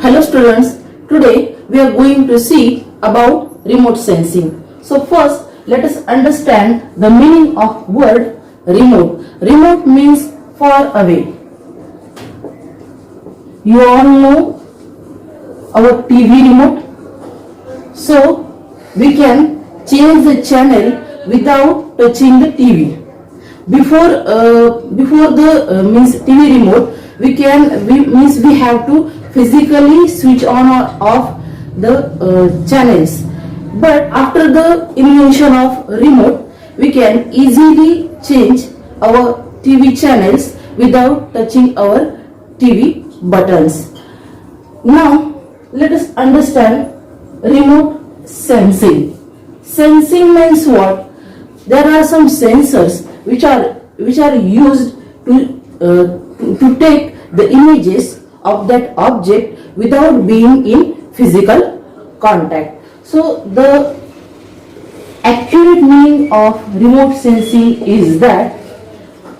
Hello students, today we are going to see about remote sensing. So first let us understand the meaning of word remote. Remote means far away. You all know our TV remote. So we can change the channel without touching the TV. Before the means TV remote, we have to physically switch on or off the channels. But after the invention of remote, we can easily change our TV channels without touching our TV buttons. Now let us understand remote sensing. Sensing means what? There are some sensors which are used to take the images of that object without being in physical contact. So the accurate meaning of remote sensing is that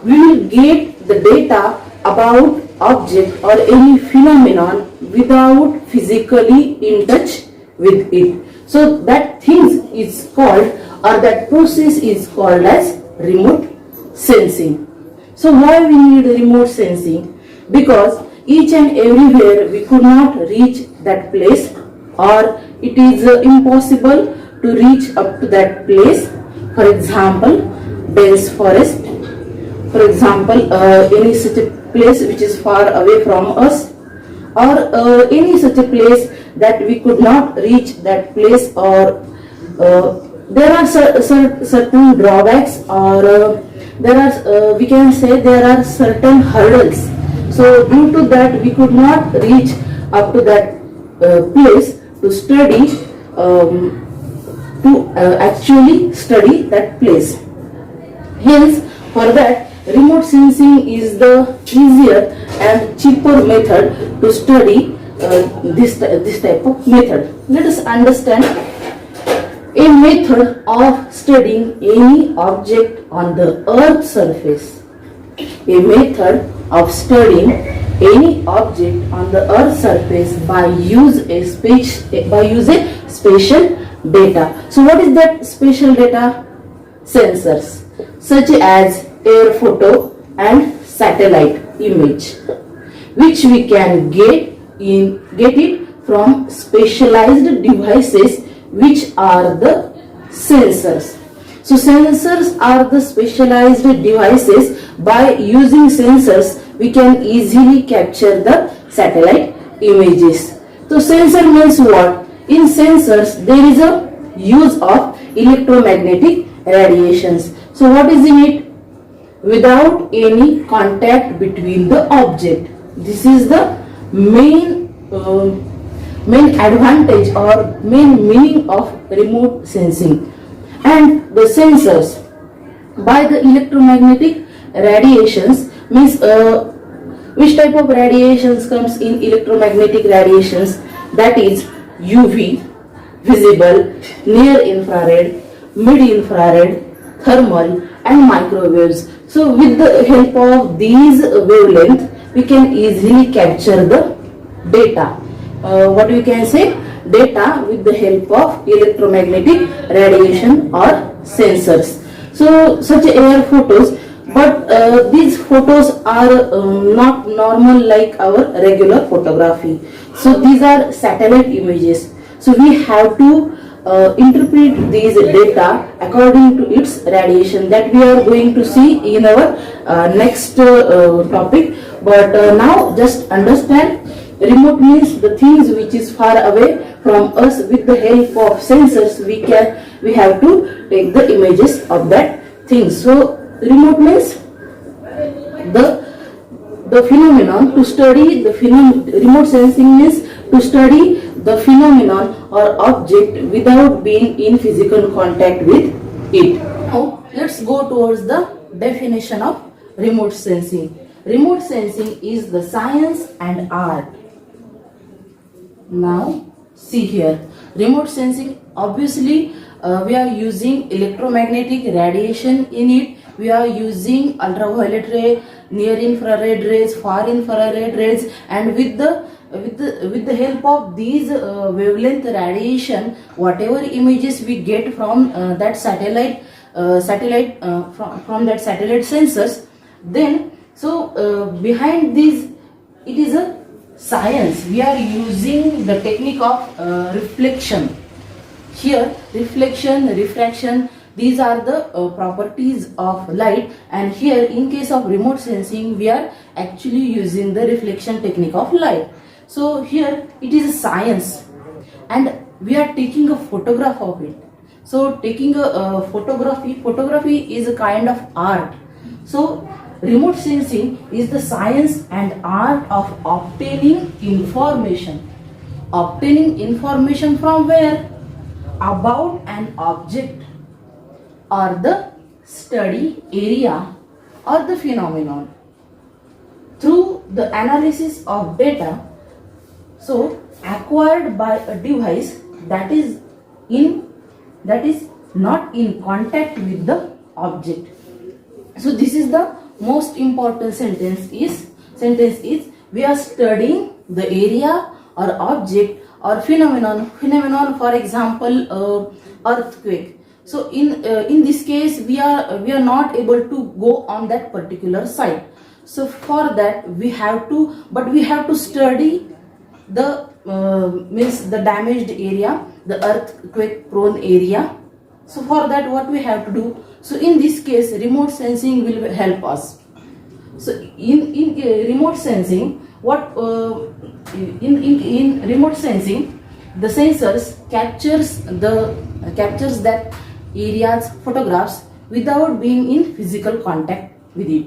we will get the data about object or any phenomenon without physically in touch with it. So that thing is called, or that process is called as remote sensing. So why we need remote sensing? Because each and everywhere we could not reach that place, or it is impossible to reach up to that place. For example, dense forest. For example, any such a place which is far away from us, or any such a place that we could not reach that place, or there are certain drawbacks, or we can say there are certain hurdles. So due to that we could not reach up to that place to study, actually study that place. Hence, for that, remote sensing is the easier and cheaper method to study this type of method. Let us understand a method of studying any object on the earth's surface. A method of studying any object on the earth's surface by use spatial data. So what is that spatial data? Sensors such as air photo and satellite image, which we can get it from specialized devices, which are the sensors. So sensors are the specialized devices. By using sensors we can easily capture the satellite images. So sensor means what? In sensors there is a use of electromagnetic radiations. So what is in it? Without any contact between the object. This is the main advantage or main meaning of remote sensing. And the sensors, by the electromagnetic radiations, means which type of radiations comes in electromagnetic radiations? That is UV, visible, near infrared, mid infrared, thermal and microwaves. So with the help of these wavelengths we can easily capture the data. What we can say? Data with the help of electromagnetic radiation or sensors. So such air photos, but these photos are not normal like our regular photography. So these are satellite images. So we have to interpret these data according to its radiation, that we are going to see in our next topic. But now just understand, remote means the things which is far away from us. With the help of sensors we have to take the images of that thing. So remote means the phenomenon. To study the remote sensing means to study the phenomenon or object without being in physical contact with it. Now let's go towards the definition of remote sensing. Remote sensing is the science and art. Now see here, remote sensing, obviously we are using electromagnetic radiation in it. We are using ultraviolet ray, near infrared rays, far infrared rays, and with the with the help of these wavelength radiation, whatever images we get from that from that satellite sensors, then behind this it is a science. We are using the technique of reflection. Here reflection, refraction, these are the properties of light, and here in case of remote sensing we are actually using the reflection technique of light. So here it is a science, and we are taking a photograph of it. So taking a photography is a kind of art. So remote sensing is the science and art of obtaining information. Obtaining information from where? About an object, or the study area, or the phenomenon, through the analysis of data acquired by a device that is not in contact with the object. So this is the most important sentence is we are studying the area or object or phenomenon, for example earthquake. So in this case we are not able to go on that particular site. So for that we have to study the means the damaged area, the earthquake prone area. So for that what we have to do? So in this case remote sensing will help us. So in remote sensing, what in remote sensing, the sensors captures that area's photographs without being in physical contact with it.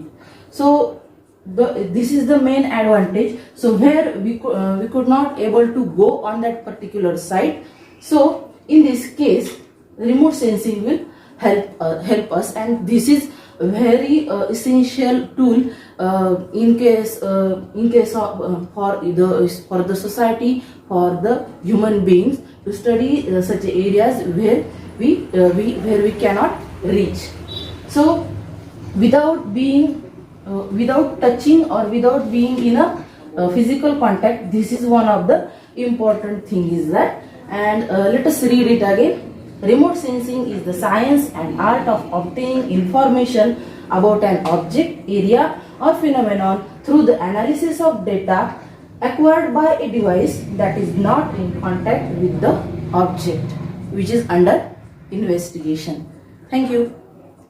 So this is the main advantage. So where we could not able to go on that particular site. So in this case remote sensing will help us, and this is a very essential tool in case of for the society, for the human beings, to study such areas where we cannot reach. So without touching or without being in a physical contact, this is one of the important thing is that. And let us read it again. Remote sensing is the science and art of obtaining information about an object, area or phenomenon through the analysis of data acquired by a device that is not in contact with the object which is under investigation. Thank you.